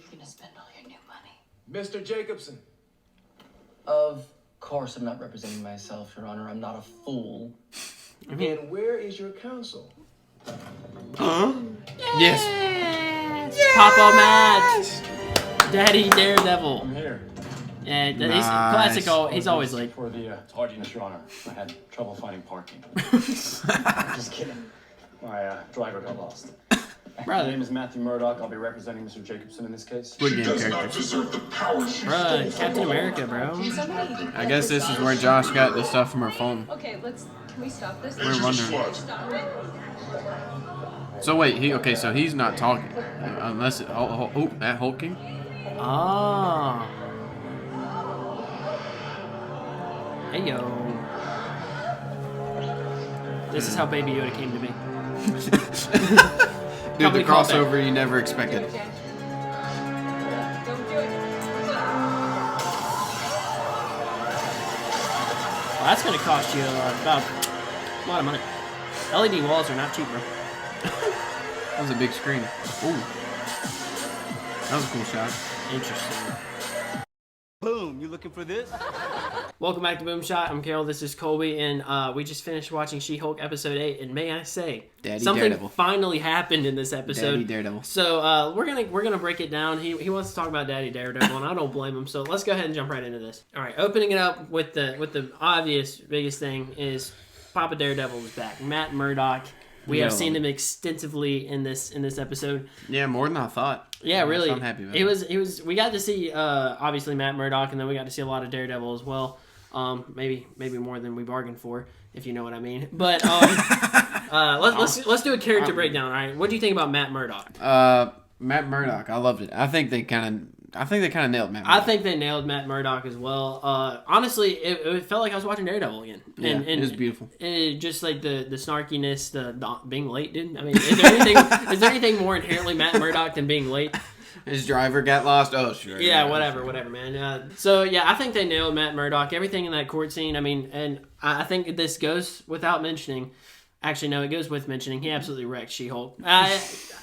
you gonna spend all your new money? Mr. Jacobson. Of course I'm not representing myself, Your Honor. I'm not a fool. And where is your counsel? Huh? Yes. Papa Matt. Daddy Daredevil. I'm here. Yeah, he's Nice. classical. He's always late. For the tardiness, Your Honor. I had trouble finding parking. Just kidding. My driver got lost. My name is Matthew Murdoch. I'll be representing Mr. Jacobson in this case. Good game characters. Bruh, Captain America, bro. I guess this is where Josh got the stuff from her phone. Okay, can we stop this? We're wondering. Stop it. So wait, so he's not talking unless that hulking. Ah. Hey yo. This is how Baby Yoda came to me. Dude, the crossover you never expected. Don't do it. Well, that's gonna cost you about a lot of money. LED walls are not cheap, bro. That was a big screen. Ooh. That was a cool shot. Interesting. Boom, you looking for this? Welcome back to BoomShot. I'm Carol. This is Colby, and we just finished watching She-Hulk episode 8. And may I say, Daddy something Daredevil. finally happened in this episode. Daddy Daredevil. So we're gonna break it down. He wants to talk about Daddy Daredevil, and I don't blame him. So let's go ahead and jump right into this. All right, opening it up with the obvious biggest thing is Papa Daredevil is back. Matt Murdock. We have seen him extensively in this episode. Yeah, more than I thought. Yeah, really. So I'm happy about it. It was. We got to see obviously Matt Murdock, and then we got to see a lot of Daredevil as well. Maybe more than we bargained for, if you know what I mean. But let's do a character breakdown. All right, what do you think about Matt Murdock? Matt Murdock, I loved it. I think they kind of nailed Matt Murdock. I think they nailed Matt Murdock as well. Honestly, it felt like I was watching Daredevil again. And it was beautiful. Just like the snarkiness, the being late, dude. I mean, is there anything more inherently Matt Murdock than being late? His driver got lost. Oh, sure. Yeah, whatever, man. So yeah, I think they nailed Matt Murdock. Everything in that court scene. I mean, and I think this goes without mentioning. Actually, no, it goes with mentioning. He absolutely wrecked She-Hulk. I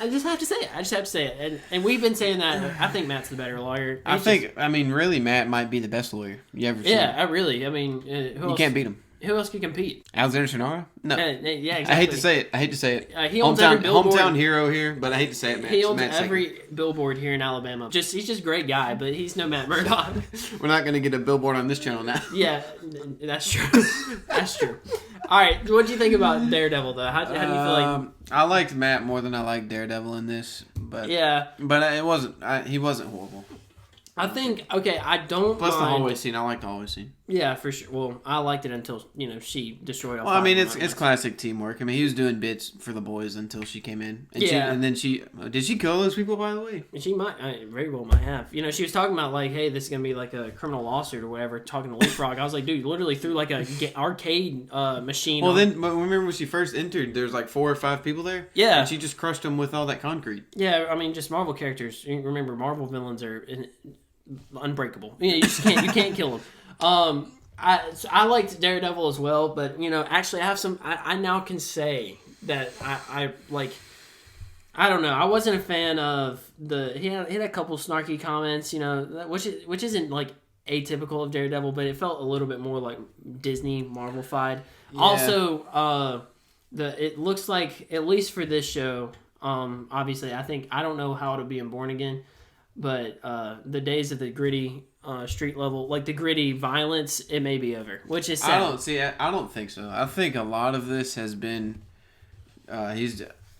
just have to say it. And we've been saying that. I think Matt's the better lawyer. Really, Matt might be the best lawyer you ever seen. Yeah, really. I mean, you can't beat him. Who else could compete? Alexander Sonora? No. Yeah, exactly. I hate to say it. He owns every billboard. Hometown hero here, but I hate to say it, man. He owns every billboard here in Alabama. He's just a great guy, but he's no Matt Murdock. We're not going to get a billboard on this channel now. Yeah, that's true. That's true. All right, what do you think about Daredevil, though? How do you feel like... I liked Matt more than I liked Daredevil in this, but yeah, but it wasn't. He wasn't horrible. I think I don't. Plus mind. the hallway scene. I liked the hallway scene. Yeah, for sure. Well, I liked it until she destroyed all. Well, I mean, it's classic teamwork. I mean, he was doing bits for the boys until she came in. And then she did she kill those people, by the way? She very well might have. She was talking about like, hey, this is gonna be like a criminal lawsuit or whatever. Talking to Leapfrog, I was like, dude, literally threw like a arcade machine. Well, then remember when she first entered, there's like 4 or 5 people there. Yeah, and she just crushed them with all that concrete. Yeah, I mean, just Marvel characters. Remember, Marvel villains are unbreakable. You can't kill them. I liked Daredevil as well, but actually I have some. I now can say that I like. I don't know. I wasn't a fan of he had a couple snarky comments, which isn't like atypical of Daredevil, but it felt a little bit more like Disney Marvel-fied. Yeah. Also, it looks like, at least for this show, obviously I don't know how it'll be in Born Again, but the days of the gritty street level, like the gritty violence, it may be over, which is sad. I don't think so. I think a lot of this has been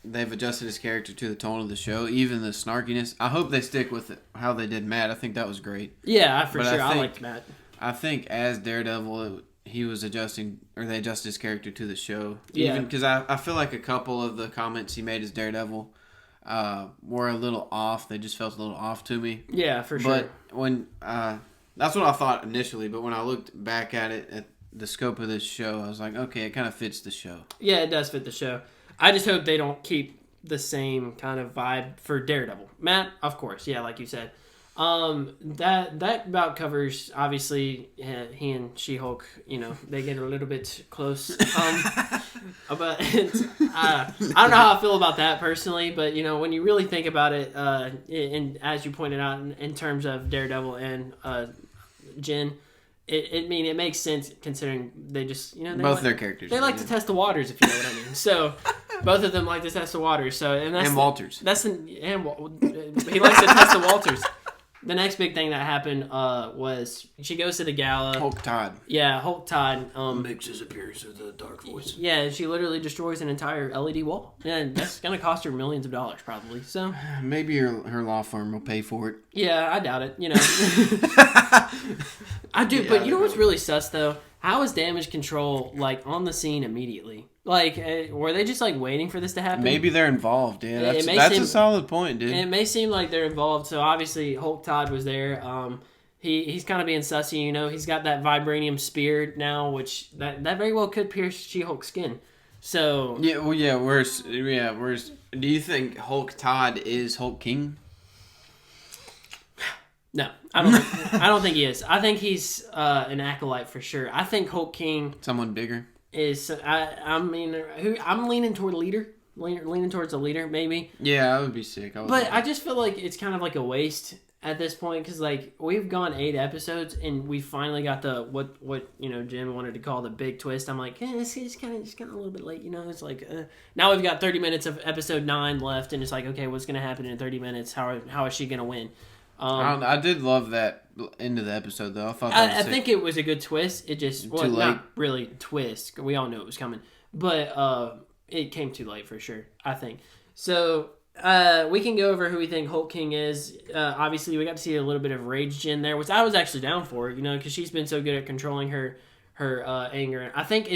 they've adjusted his character to the tone of the show, even the snarkiness. I hope they stick with it, how they did Matt. I think that was great. Yeah, for sure. I liked Matt. I think as Daredevil, he was they adjusted his character to the show. Yeah. Even because I feel like a couple of the comments he made as Daredevil were a little off. They just felt a little off to me. Yeah, for sure. But when that's what I thought initially, but when I looked back at it, at the scope of this show, I was like, okay, it kind of fits the show. Yeah, it does fit the show. I just hope they don't keep the same kind of vibe for Daredevil. Matt, of course, yeah, like you said. That about covers, obviously, he and She-Hulk, you know, they get a little bit close. But I don't know how I feel about that personally, but, you know, when you really think about it, and as you pointed out, in terms of Daredevil and Jen, it makes sense considering they just, you know, both their characters. They like to test the waters, if you know what I mean. So both of them like to test the waters. So and Walters. He likes to test the Walters. The next big thing that happened was she goes to the gala. Hulk Todd. Yeah, Hulk Todd makes his appearance as the Dark Voice. Yeah, she literally destroys an entire LED wall. And that's gonna cost her millions of dollars probably. So maybe her law firm will pay for it. Yeah, I doubt it. You know, I do. Yeah, but you know what's really sus though? How is Damage Control like on the scene immediately? Like, were they just like waiting for this to happen? Maybe they're involved. Yeah, that's a solid point, dude. It may seem like they're involved. So obviously, Hulk Todd was there. He's kind of being sussy. You know, he's got that vibranium spear now, which that very well could pierce She-Hulk's skin. So yeah, well, yeah. Where's do you think Hulk Todd is Hulk King? No, I don't think he is. I think he's an acolyte for sure. I think Hulk King, someone bigger, is. I'm leaning toward a leader. Leaning towards a leader, maybe. Yeah, I would be sick. I just feel like it's kind of like a waste at this point because like we've gone 8 episodes and we finally got the what you know Jen wanted to call the big twist. I'm like, it's kind of a little bit late, you know. It's like now we've got 30 minutes of episode 9 left, and it's like, okay, what's gonna happen in 30 minutes? How is she gonna win? I did love that end of the episode, though. I think it was a good twist. It just not really twist. We all knew it was coming, but it came too late for sure. I think so. We can go over who we think Hulk King is. Obviously, we got to see a little bit of Rage Jen there, which I was actually down for. You know, because she's been so good at controlling her anger. And I think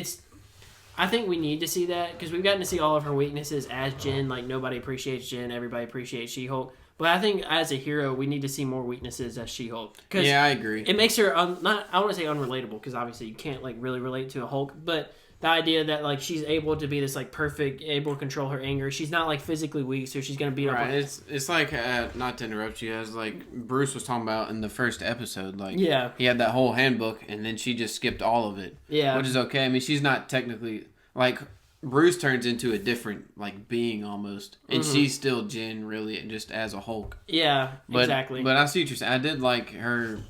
we need to see that because we've gotten to see all of her weaknesses as Jen. Like nobody appreciates Jen, everybody appreciates She-Hulk. But I think as a hero, we need to see more weaknesses as She-Hulk. Yeah, I agree. It makes her I want to say unrelatable because obviously you can't like really relate to a Hulk, but the idea that like she's able to be this like perfect, able to control her anger. She's not like physically weak, so she's gonna beat up. Right. It's like not to interrupt you, as like Bruce was talking about in the first episode. Like he had that whole handbook, and then she just skipped all of it. Yeah, which is okay. I mean, she's not technically like. Bruce turns into a different like being almost, and she's still Jen really just as a Hulk. Yeah, exactly. But I see what you're saying. I did like her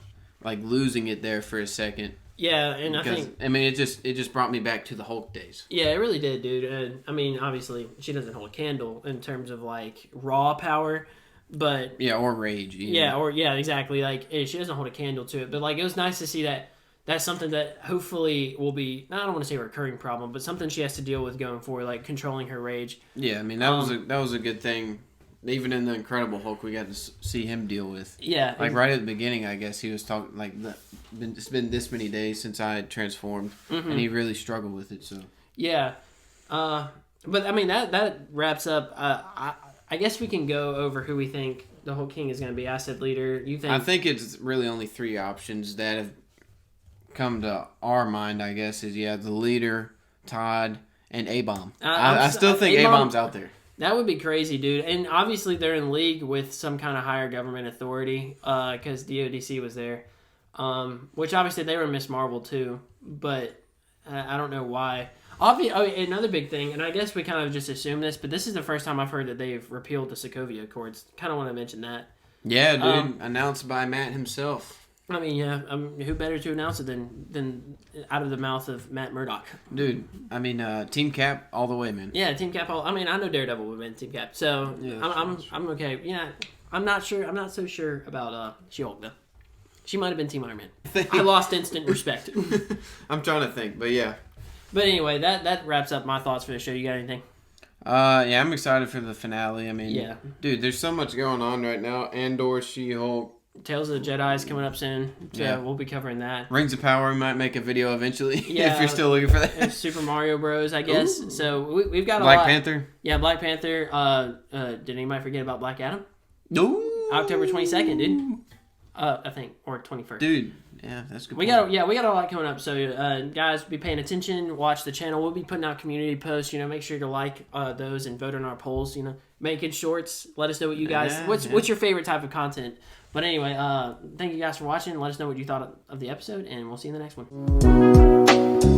like losing it there for a second. Yeah, and I mean it just brought me back to the Hulk days. Yeah, it really did, dude. And I mean, obviously she doesn't hold a candle in terms of like raw power, but or rage. Exactly. Like she doesn't hold a candle to it, but like it was nice to see that. That's something that hopefully will be, I don't want to say a recurring problem, but something she has to deal with going forward, like controlling her rage. Yeah, I mean, that was a good thing. Even in the Incredible Hulk, we got to see him deal with. Yeah. Like right at the beginning, I guess, he was talking, like, it's been this many days since I had transformed, and he really struggled with it, so. Yeah. But, I mean, that wraps up. I guess we can go over who we think the Hulk King is going to be. I said leader. You think? I think it's really only 3 options that have come to our mind, I guess, is the leader, Todd, and A-Bomb. I still think A-Bomb's out there. That would be crazy, dude. And obviously they're in league with some kind of higher government authority because DODC was there, which obviously they were Miss Marvel too, but I don't know why. Another big thing, and I guess we kind of just assume this, but this is the first time I've heard that they've repealed the Sokovia Accords. Kind of want to mention that. Yeah, dude. Announced by Matt himself. I mean, yeah, who better to announce it than out of the mouth of Matt Murdock? Dude, I mean, Team Cap all the way, man. Yeah, Team Cap. I mean, I know Daredevil would win Team Cap, so yeah, I'm okay. Yeah, I'm not sure. I'm not so sure about She-Hulk though. She might have been Team Iron Man. I lost instant respect. I'm trying to think, but yeah. But anyway, that wraps up my thoughts for the show. You got anything? Yeah, I'm excited for the finale. I mean, dude, there's so much going on right now. Andor, She-Hulk. Tales of the Jedi is coming up soon, so we'll be covering that. Rings of Power, we might make a video eventually, if you're still looking for that. Super Mario Bros, I guess. Ooh. So we've got a lot. Black Panther? Yeah, Black Panther. Did anybody forget about Black Adam? No. October 22nd, dude. I think, or 21st. Dude, yeah, that's good. We got a lot coming up, so guys, be paying attention, watch the channel. We'll be putting out community posts, make sure to like those and vote on our polls, making shorts. Let us know what you guys. What's your favorite type of content? But anyway, thank you guys for watching. Let us know what you thought of the episode, and we'll see you in the next one.